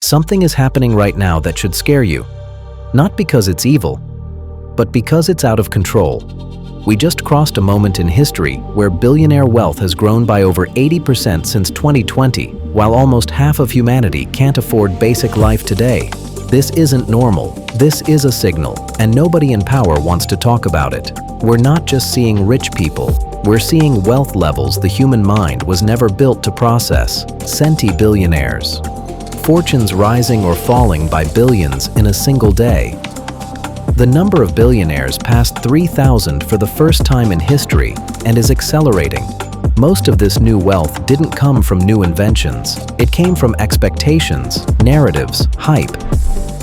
Something is happening right now that should scare you. Not because it's evil, but because it's out of control. We just crossed a moment in history where billionaire wealth has grown by over 80% since 2020, while almost half of humanity can't afford basic life today. This isn't normal. This is a signal, and nobody in power wants to talk about it. We're not just seeing rich people. We're seeing wealth levels the human mind was never built to process. Centi-billionaires. Fortunes rising or falling by billions in a single day. The number of billionaires passed 3,000 for the first time in history and is accelerating. Most of this new wealth didn't come from new inventions. It came from expectations, narratives, hype.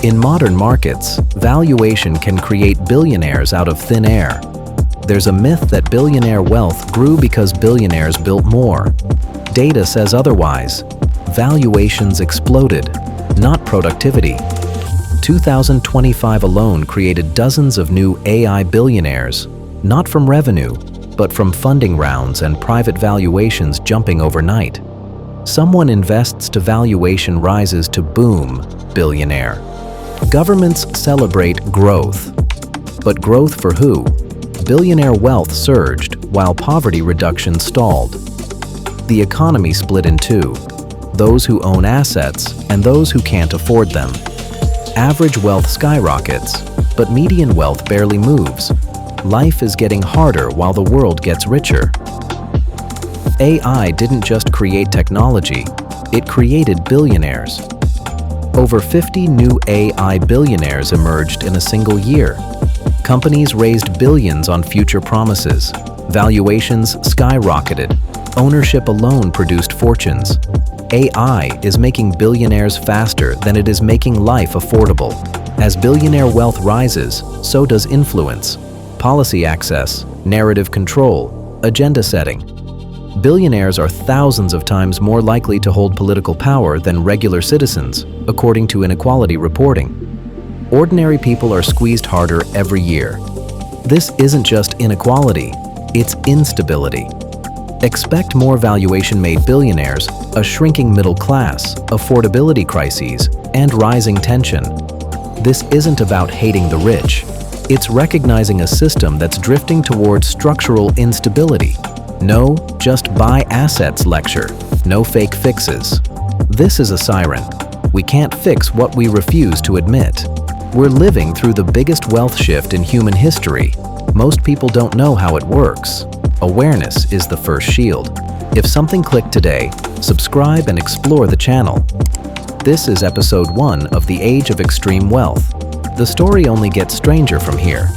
In modern markets, valuation can create billionaires out of thin air. There's a myth that billionaire wealth grew because billionaires built more. Data says otherwise. Valuations exploded, not productivity. 2025 alone created dozens of new AI billionaires, not from revenue, but from funding rounds and private valuations jumping overnight. Someone invests to valuation rises to boom, billionaire. Governments celebrate growth. But growth for who? Billionaire wealth surged while poverty reduction stalled. The economy split in two: those who own assets and those who can't afford them. Average wealth skyrockets, but median wealth barely moves. Life is getting harder while the world gets richer. AI didn't just create technology, it created billionaires. Over 50 new AI billionaires emerged in a single year. Companies raised billions on future promises. Valuations skyrocketed. Ownership alone produced fortunes. AI is making billionaires faster than it is making life affordable. As billionaire wealth rises, so does influence, policy access, narrative control, agenda setting. Billionaires are thousands of times more likely to hold political power than regular citizens, according to inequality reporting. Ordinary people are squeezed harder every year. This isn't just inequality, it's instability. Expect more valuation-made billionaires, a shrinking middle class, affordability crises, and rising tension. This isn't about hating the rich. It's recognizing a system that's drifting towards structural instability. No, just buy assets lecture. No fake fixes. This is a siren. We can't fix what we refuse to admit. We're living through the biggest wealth shift in human history. Most people don't know how it works. Awareness is the first shield. If something clicked today, subscribe and explore the channel. This is episode 1 of The Age of Extreme Wealth. The story only gets stranger from here.